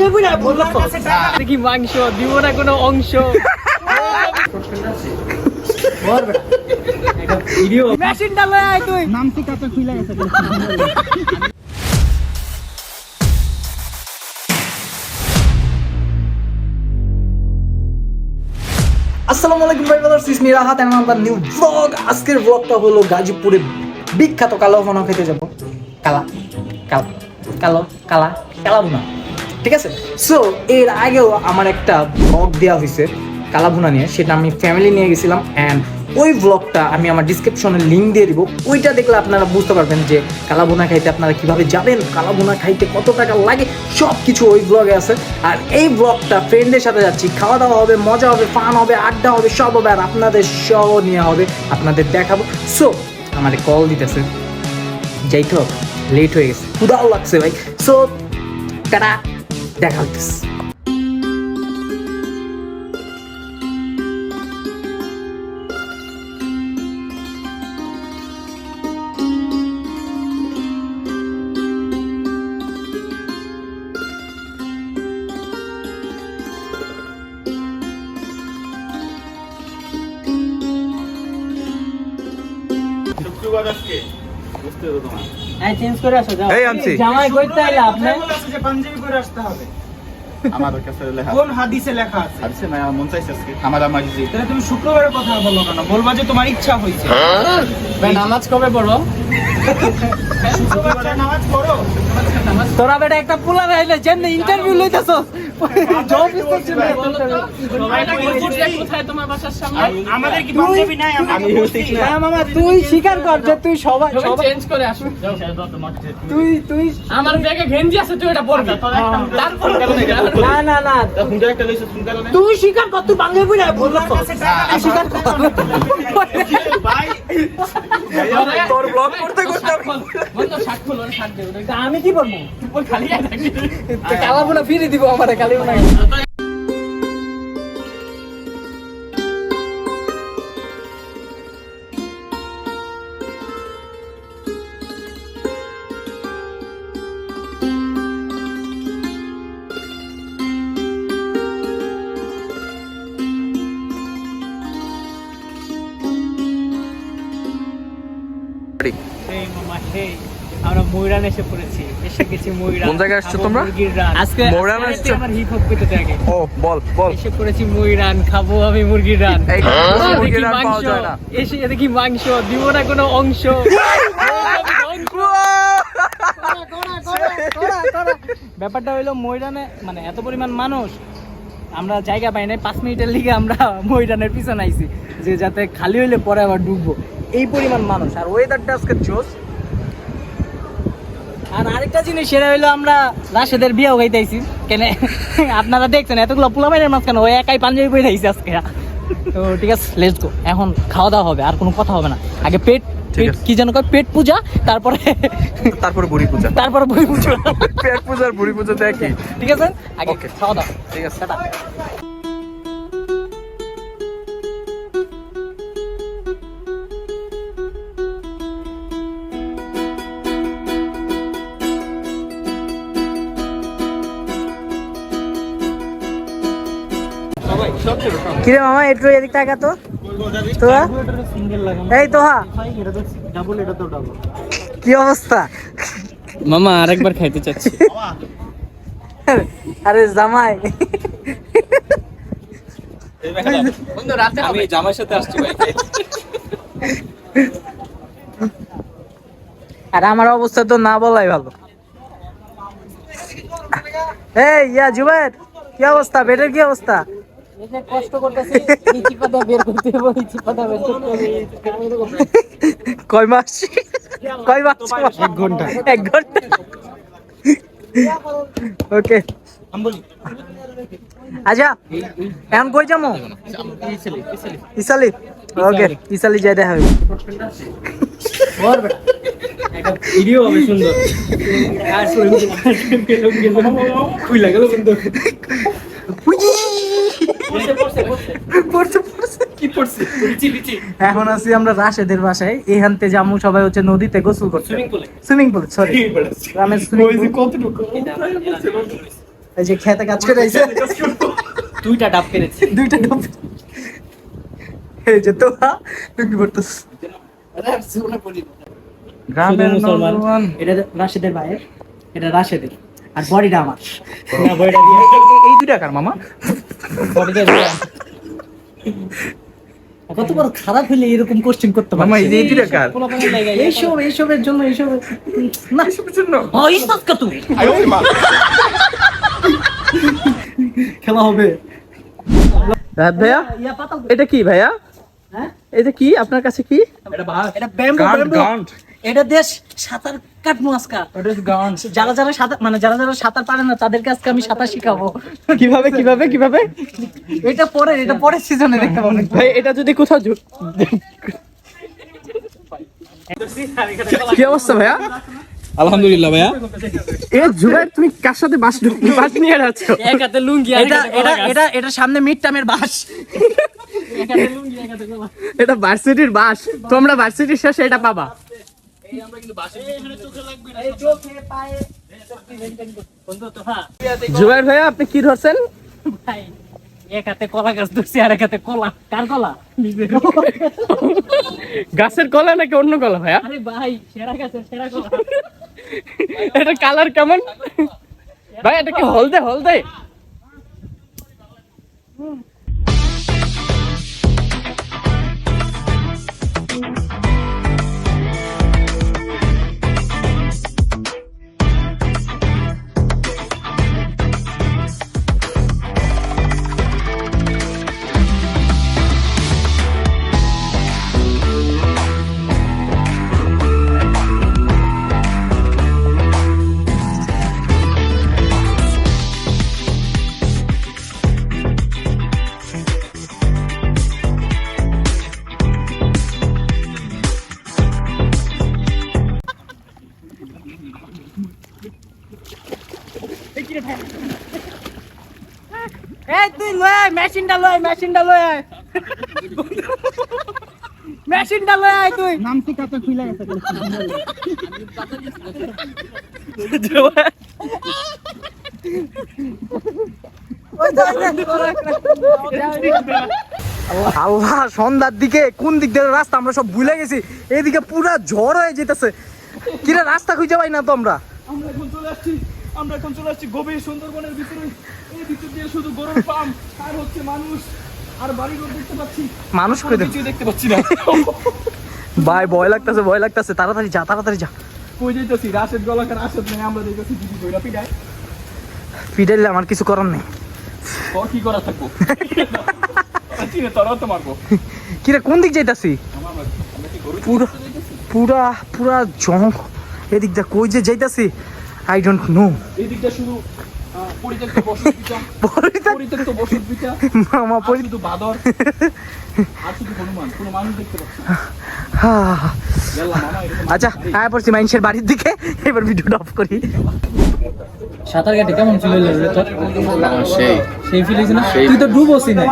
বাংলা বই না বললো দেখি মাংস দিব না কোনো অংশ ভিডিও মেশিনটা লয় আয় তুই নাম ঠিক আছে খুইলা গেছে আসসালামু আলাইকুম ভাই brothers, it's me Rahat and another new blog. আজকের ব্লগটা হলো গাজীপুরে বিখ্যাত কালো ভুনা খেতে যাব। কালা ভুনা, ঠিক আছে। সো এর আগেও আমার একটা ব্লগ দেওয়া হয়েছে কালা ভুনা নিয়ে, সেটা আমি ফ্যামিলি নিয়ে গেছিলাম অ্যান্ড ওই ব্লগটা আমি আমার ডিসক্রিপশনে লিঙ্ক দিয়ে দিব। ওইটা দেখলে আপনারা বুঝতে পারবেন যে কালা ভুনা খাইতে আপনারা কিভাবে যাবেন, কালা ভুনা খাইতে কত টাকা লাগে, সব কিছু ওই ব্লগে আছে। আর এই ব্লগটা ফ্রেন্ডদের সাথে যাচ্ছি, খাওয়া দাওয়া হবে, মজা হবে, ফান হবে, আড্ডা হবে, সব হবে। আর আপনাদের সহ নিয়ে হবে, আপনাদের দেখাবো। সো আমাদের কল দিতেছে, যাইতে হবে, লেট হয়ে গেছে, ক্ষুধাও লাগছে ভাই। সো টাটা, দেখা হইতেছে। চেঞ্জ করে আসো, যাও। জামাই কইতে আইলা আপনি বলেছে যে পাঞ্জাবি পরে আসতে হবে। আমাদের কাছে লেখা কোন হাদিসে লেখা আছে? হাদিসে না, মন চাইছে আজকে আমাদের মাঝে। তাহলে তুমি শুক্রবারের কথা বলো কেন? বলবা যে তোমার ইচ্ছা হইছে। ভাই নামাজ কবে পড়ো? শুক্রবারে নামাজ পড়ো। তোরা বেটা একটা পোলা রাইলে যেমনি ইন্টারভিউ লইতাছস, জব দিতেছ না। কোথায় তোমার বাসার সামনে? আমাদের কি পাঞ্জাবি নাই? আমি ঠিক না মামা, তুই স্বীকার কর যে তুই সবাই চেঞ্জ করে আসো। তুই আমার ব্যাগে গেঞ্জি আছে, তুই এটা পরবি। তারপর না হুন্ডা একটা লইছিস, হুন্ডা না। তুই স্বীকার কর, তুই বাংলা বই না বললো। স্বীকার কর ভাই, তোর ব্লগ করতে বন্ধু শাক খোলো, শাক দে। আমি কি বলবো? ওই খালি থাকি, কালা ভুনা ফিরে দিব আমারে, কালি ভুনা। আমরা ময়রান এসে পড়েছি, এসে গেছি ময়রান। কোন জায়গায় আসছো তোমরা? আজকে ময়রান আসছো? আমার হিপ হপ করতে থাকে। ও বল এসে পড়েছি ময়রান, খাবো আমি মুরগির রান। মুরগির রান পাওয়া যায় না। এসে দেখি মাংস, দিব না কোনো অংশ। ব্যাপারটা হইলো ময়রানে মানে এত পরিমাণ মানুষ, আমরা জায়গা পাই নাই। 5 মিনিটের লিগে আমরা ময়রানের পিছনে আইছি, যে যাতে খালি হইলে পরে আবার ডুববো। এই পরিমাণ মানুষ, আর ওয়েদারটা আজকে জোস। আর আরেকটা জিনিস সেটা হইলো আমরা রাশেদের বিয়েও গাইতেছি। কেন আপনারা দেখছেন এতগুলো পোলাপাইনের মাঝখানে ওই একাই পাঞ্জাবি পরে আইছে আজকে। তো ঠিক আছে, লেটস গো। এখন খাওয়া দাওয়া হবে, আর কোনো কথা হবে না। আগে পেট কি যেন কয়, পেট পূজা, তারপরে বুড়ি পূজা, তারপরে বুড়ি পূজা। পেট পূজার বুড়ি পূজা দেখি, ঠিক আছে। আগে খাওয়া দাওয়া, ঠিক আছে। টাটা। কিরে মামা, একটু এদিক টাকা তো তোরা। এই তোহা, কি অবস্থা মামা? আরেকবার খাইতে চাচ্ছি। আরে জামাই, আমি জামাইয়ের সাথে আসছি ভাই। আর আমার অবস্থা তো না বলাই ভালো। এই ইয়া জুবাইর, কি অবস্থা? বেডের কি অবস্থা? কষ্ট করতেছি, এই চিপাটা বের করতে হবে, এই চিপাটা বের করতে হবে। কয় মাস? 1 ঘন্টা। ওকে, আচ্ছা এখন কই যাবো? ইসালি। ওকে, ইসালি যাই দেখা হবে। ভিডিও হবে সুন্দর। আর খুইলা গেল কিন্তু। এখন আছি আমরা রাশেদের বাসায়। এখানতে যাবো সবাই হচ্ছে নদীতে গোসল করতে, সুইমিং পুলে। সরি, গ্রামের সুইমিং পুল। এই যে খেতে কাজ করে আইছে, দুইটা ডাব পেরেছি। দুইটা ডাব। এই যে তো কি করতেছ? গ্রামের মুসলমান। এটা রাশেদের ভাইয়ের, এটা রাশেদের, আর বডিটা আমার। না বডিটা দিয়ে এই দুইটা কার মামা? বডিটা দিয়ে। কত বড় খারাপ হলে এরকম কোশ্চেন করতে পারে মামা, এই যে এই দুইটা কার? এইসবের জন্য না এসবের জন্য ইস্তাস কা তুমি আয়ো মা খেলা হবে। রাত ভাইয়া, এটা কি ভাইয়া? হ্যাঁ এটা কি আপনার কাছে কি? এটা ব্যাম্বু, ব্যাম্বু। এটা দেশ সাঁতার কাটবো আজকে। যারা যারা সাঁতার মানে যারা যারা সাঁতার পারে না তাদেরকে আজকে আমি সাঁতার শিখাবো। কিভাবে কিভাবে কিভাবে? এটা পরে সিজনে দেখতে পাবো। ভাই এটা যদি কোথাও কি অবস্থা ভাইয়া? আলহামদুলিল্লাহ ভাইয়া। এ জুবাইর, তুমি কার সাথে বাস নিয়ে যাচ্ছ? এক হাতে লুঙ্গি, এটা সামনে মিড টাইমের বাস। এক হাতে লুঙ্গি, এক হাতে কলা। এটা ভার্সিটির বাস, তোমরা ভার্সিটির শেষে এটা পাবা। জুবাইর ভাইয়া, আপনি কি ধরছেন? ভাই এক হাতে কলা গাছ ধরছি, আর এক হাতে কলা। কার কলা? গাছের কলা নাকি অন্য কলা ভাইয়া? আরে ভাই সেরা গাছের সেরা কলা। এটা কালার কেমন ভাই? এটা কি হলদে হলদে? এই তুই লয় মেশিনটা লয় মেশিনটা লয় আয় তুই। নাম ঠিক আছে, খুলে গেছে। আল্লাহ, সন্ধ্যার দিকে কোন দিক দিয়ে রাস্তা আমরা সব ভুলে গেছি। এদিকে পুরা ঝড় হয়ে যেতেছে। কিরে রাস্তা খুঁজে পাই না তো আমরা। আমরা এখন চলে আসছি গভীর সুন্দরবনের ভিতরে। এই ভিতর দিয়ে শুধু গরুর পাম আর হচ্ছে মানুষ আর বাড়িঘর দেখতে পাচ্ছি। মানুষ কই দেখ, কিছুই দেখতে পাচ্ছি না। ভাই ভয় লাগতেছে, তাড়াতাড়ি যা। কই যাইতাছি? রাশেদ গলাকার রাশেদ নেই, আমরা দেখতেছি দিদি কইরা পিটায়। ফিডাইলে আমার কিছু করার নেই। তোর কি করা থাকবো? চিনে তোরাও তো মারবো। কিরে কোন দিক যাইতাছি? পুরা জঙ্গল। এদিক দিয়ে কই যে যাইতাছি আই ডোন্ট নো। এই দিকটা শুধু পরিত্যক্ত বসতভিটা, পরিত্যক্ত বসতভিটা, মামা শুধু বাদর আর শুধু হনুমান, কোনো মানুষ দেখতে পাচ্ছি না। গেলাম মামা, এরকম আচ্ছা আয় পড়ছি মানুষের বাড়ির দিকে। এবার ভিডিওটা অফ করি। সাঁতার কাটে কেমন ছিল তোর? সেই ফিল হয়েছে না? সেই। তুই তো ডুবোসি না,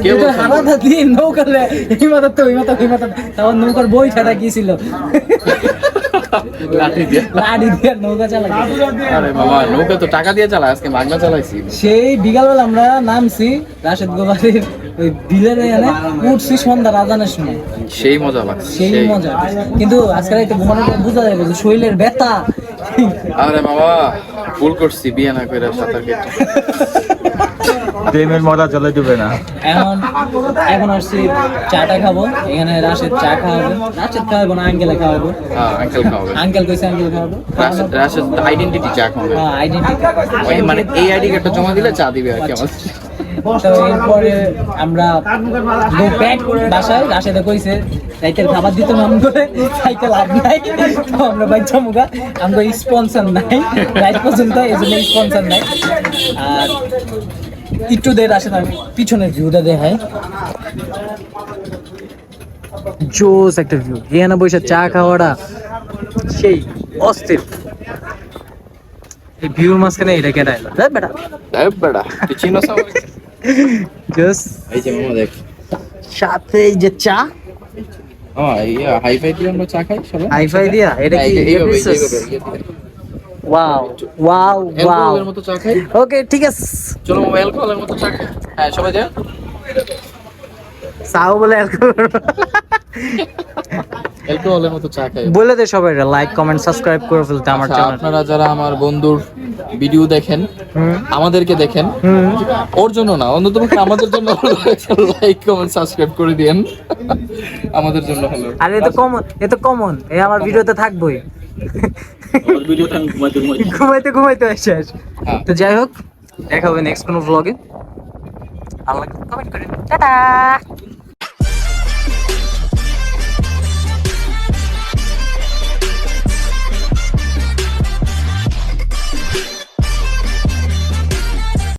তুই তো হারাটা দিয়ে নৌকা এই মাথা তো ওই মাথা তারপর নৌকার বই ছাড়া কি ছিল? লাঠি দিয়ে। লাঠি দিয়ে নৌকা চালা। আরে বাবা, নৌকা তো টাকা দিয়ে চালা, আজকে মাগনা চালাইছি। সেই বিকালবেলা আমরা নামছি রাশেদ গোবারের ওই বিলের এখানে, উঠছি সন্ধ্যার আজানের সময়। সেই মজা লাগছে, সেই মজা। কিন্তু আজকাল একটু ঘুমানোর পর বোঝা যাবে যে শরীরের ব্যথা। আরে বাবা, ভুল করছি বিয়ে না করে সাঁতার কেটে। প্রেমের মজা চলে দিবে না। এখন আসছি চাটা খাবো এখানে। রাশেদ চা খাওয়াবো, রাশেদ খাওয়াবো না আঙ্কেলে খাওয়াবো। হ্যাঁ, আঙ্কেল খাওয়াবে। আঙ্কেল কইছে আঙ্কেল খাওয়াবো। রাশেদ আইডেন্টিটি চা খাওয়াবে। হ্যাঁ আইডেন্টিটি। ওই মানে এই আইডি কার্ডটা জমা দিলে চা দিবে আর কি আমার। তো এরপরে আমরা ব্যাক বাসায়। রাশেদে কইছে রাইতের খাবার দিতে নাম করে খাইতে লাভ নাই, তো আমরা বাচ্চা মুগা আমরা স্পন্সর নাই রাইট পর্যন্ত, এই জন্য স্পন্সর নাই। আর একটু দের আসে না, পিছনের ভিউটা দেখায়। জোস একটা ভিউ। এখানে বসে চা খাওয়াটা সেই অস্থির। এই ভিউর মাঝখানে এটা কেটে এলো বেটা। বেটা তুই চিনোস আমাকে? জাস্ট এই যে মামা দেখ, সাথে এই যে চা হাই ফাই দিয়ে আমরা চা খাই সবাই। হাইফাই দিয়া এটা কি এইভাবে, দিছিস? এইভাবে। ওয়াও ওয়াও ওয়াও অ্যালকোহলের মতো চা খাই। ওকে ঠিক আছে চলো মামা অ্যালকোহলের মতো চা খাই। হ্যাঁ সবাই যায়। চাও বলে অ্যালকোহলের মতো চা খাই। বলে দে সবাই লাইক কমেন্ট সাবস্ক্রাইব করে ফেলতে আমার আচ্ছা, চ্যানেল। আপনারা যারা আমার বন্ধুর ভিডিও দেখেন, আমাদেরকে দেখেন, ওর জন্য না, অন্তত আমাদের জন্য লাইক কমেন্ট সাবস্ক্রাইব করে দিয়েন। আমাদের জন্য হলো। আর এ তো কমন এ আমার ভিডিওতে থাকবোই। ঘুমাইতে ঘুমাইতে শেষ। তো যাই হোক দেখা হবে নেক্সট কোনো ব্লগে। আল্লাহ কমেন্ট করেন টাটা।